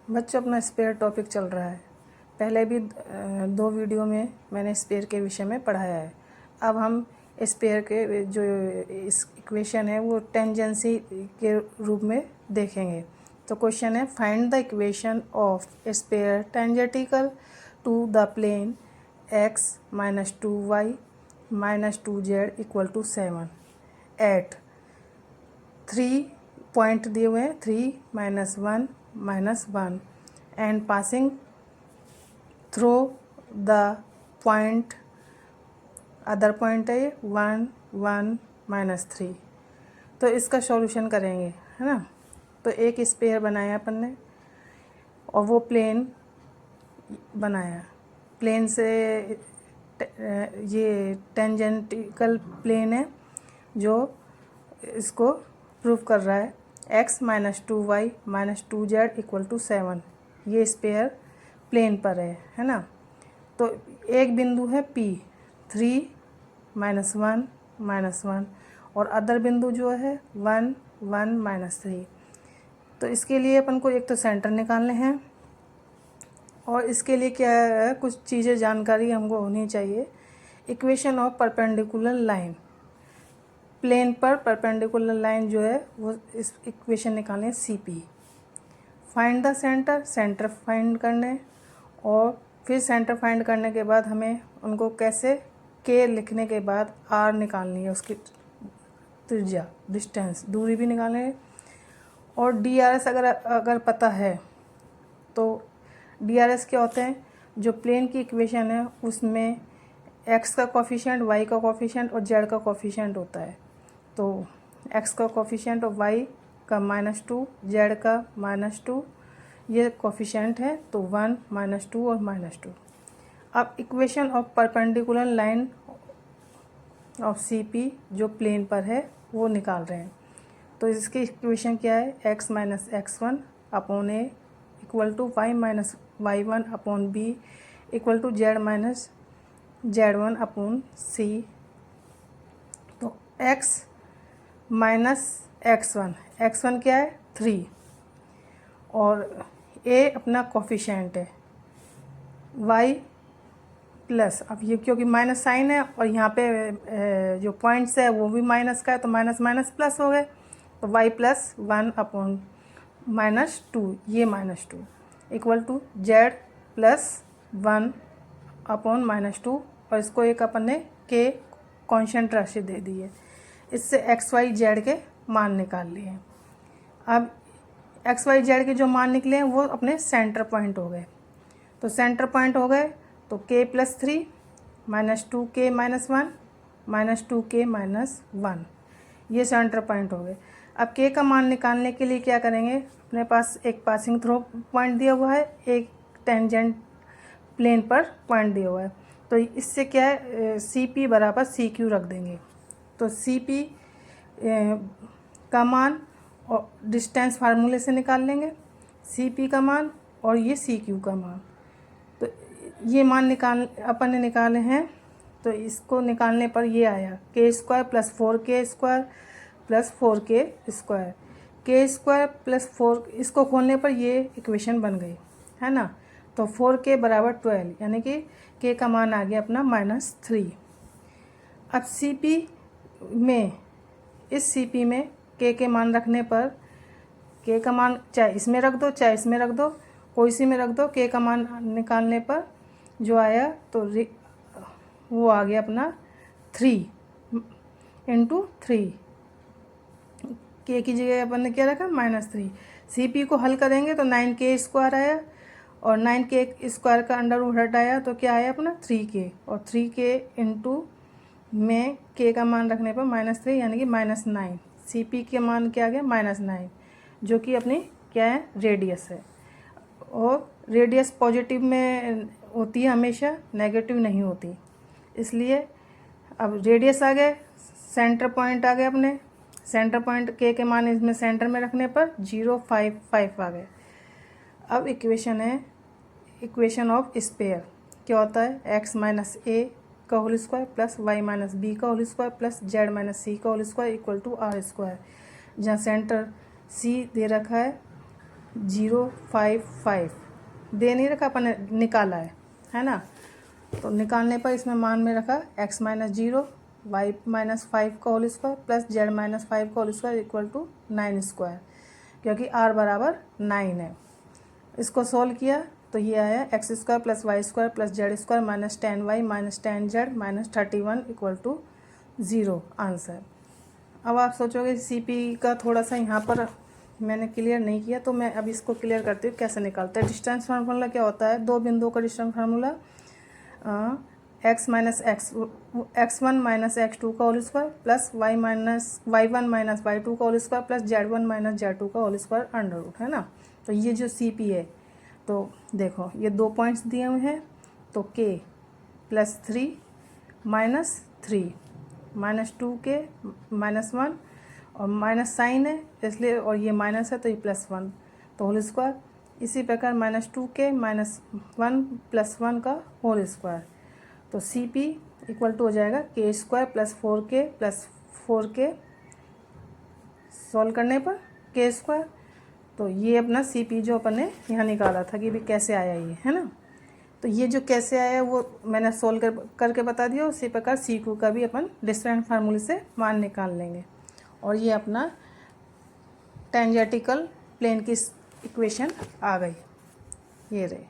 बच्चों, अपना spare topic चल रहा है। पहले भी 2 वीडियो में मैंने स्पेयर के विषय में पढ़ाया है। अब हम स्पेयर के जो इस इक्वेशन है वो टेंजेंसी के रूप में देखेंगे। तो क्वेश्चन है, find the equation of sphere tangential to the plane x - 2y - 2z = 7 at 3 point दिए हुए हैं, 3 - 1 - 1 and passing through the point, other point है 1 1 -3। तो इसका सॉल्यूशन करेंगे, है ना। तो एक स्पेयर बनाया अपन ने और वो प्लेन बनाया, प्लेन से ये टेंजेंटिकल प्लेन है जो इसको प्रूव कर रहा है। x - 2y - 2z = 7 ये स्पेयर प्लेन पर है ना। तो एक बिंदु है P 3 - 1 - 1 और अदर बिंदु जो है 1 1 -3। तो इसके लिए अपन को एक तो सेंटर निकालने हैं और इसके लिए क्या है, कुछ चीज़ें जानकारी हमको होनी चाहिए। Equation of perpendicular line, plane पर परपेंडिकुलर लाइन जो है वो इस इक्वेशन निकालें CP। Find the centre, centre find करने और फिर सेंटर फाइंड करने के बाद हमें उनको कैसे K लिखने के बाद R निकालनी है, उसकी त्रिज्या, डिस्टेंस, दूरी भी निकालनी है। और DRS अगर पता है तो DRS क्या होते हैं, जो प्लेन की इक्वेशन है उसमें x का कोफिशिएंट, y का कोफिशिएंट और z का कोफिशिएंट होता है। तो x का कोफिशिएंट और y का -2, z का -2 ये कोफिशिएंट है, तो 1 -2 और -2। अब equation of perpendicular line of CP जो प्लेन पर है वो निकाल रहे हैं। तो इसकी इक्वेशन क्या है, x - x1 upon a = y - y1 upon b = z - z1 upon c। तो x - x1 क्या है 3 और a अपना कोफिशिएंट है, y प्लस, अब ये क्योंकि माइनस साइन है और यहाँ पे जो पॉइंट्स है वो भी माइनस का है तो माइनस माइनस प्लस हो गए, तो y + 1 अपॉन -2 ये -2 = z + 1 अपॉन -2 और इसको एक अपन ने K कॉन्स्टेंट राशि दे दी है। इससे x y z के मान निकाल लिए। अब x y z के जो मान निकले हैं वो अपने सेंटर पॉइंट हो गए। तो सेंटर पॉइंट हो गए तो K + 3 -2K - 1 -2K - 1 ये सेंटर पॉइंट हो गए। अब K का मान निकालने के लिए क्या करेंगे, अपने पास एक पासिंग थ्रू पॉइंट दिया हुआ है, एक टेंजेंट प्लेन पर पॉइंट दिया हुआ है। तो इससे क्या है, CP = CQ रख देंगे। तो CP का मान और डिस्टेंस फार्मूले से निकाल लेंगे, CP का मान और ये CQ का मान। तो ये मान अपन ने निकाले हैं। तो इसको निकालने पर ये आया K² + 4K² + 4K², K² + 4, इसको खोलने पर ये इक्वेशन बन गई, है ना। तो 4K = 12 यानी कि K का मान आ गया अपना -3। अब CP में, इस CP में K के मान रखने पर, K का मान चाहे इसमें रख दो चाहे इसमें रख दो, कोई सी में रख दो, K का मान निकालने पर जो आया तो वो आ गया अपना 3 × 3। K की जगह अपन ने क्या रखा -3। CP को हल करेंगे तो 9K² आया और 9K² का अंडर हटाया तो क्या आया अपना 3K, और 3K इंटू में K का मान रखने पर -3 यानी कि -9। CP के मान क्या आ गया -9, जो कि अपनी क्या है, रेडियस है। और रेडियस पॉजिटिव में होती है हमेशा, नेगेटिव नहीं होती। इसलिए अब रेडियस आ गए, सेंटर पॉइंट आ गए अपने, सेंटर पॉइंट K के मान इसमें सेंटर में रखने पर 0 5 5 आ गए। अब इक्वेशन है, इक्वेशन ऑफ स्पेयर क्या होता है, x - a का whole square plus y - b का whole square plus z - c का होल स्क्वायर = r²। जहाँ सेंटर C दे रखा है 055 दे नहीं रखा, अपन ने निकाला है ना। तो निकालने पर इसमें मान में रखा x माइनस 0 y माइनस 5 का whole square plus z minus 5 का whole square equal to 9 square, क्योंकि r बराबर 9 है। इसको सॉल्व किया तो ये आया x square plus y square plus z square minus 10y minus 10z minus 31 equal to 0 answer. अब आप सोचोगे CP का थोड़ा सा यहाँ पर मैंने क्लियर नहीं किया, तो मैं अब इसको क्लियर करती हूँ कैसे निकालते हैं। डिस्टेंस फार्मूला क्या होता है, दो बिंदुओं का distance formula x minus x1 minus x2 का whole square plus y minus y1 minus y2 का whole square plus z1 minus z2 का होल स्क्वायर अंडर रूट, है ना। तो ये जो CP है, तो देखो ये 2 पॉइंट्स दिए हुए हैं, तो k plus 3 minus 3 minus 2k minus 1 और माइनस साइन है इसलिए, और ये माइनस है तो ये प्लस 1 तो होल स्क्वायर। इसी प्रकार माइनस 2k माइनस 1 प्लस 1 का होल स्क्वायर। तो CP इक्वल टू हो जाएगा k square plus 4k plus 4k, solve करने पर k स्क्वायर। तो ये अपना CP जो अपन ने यहाँ निकाला था कि भी कैसे आया ये, है ना। तो ये जो कैसे आया वो मैंने सोल्व करके बता दिया। उसी प्रकार C2 का भी अपन डिस्टेंस फार्मूले से मान निकाल लेंगे। और ये अपना टेंजेंटिकल प्लेन की इक्वेशन आ गई, ये रही।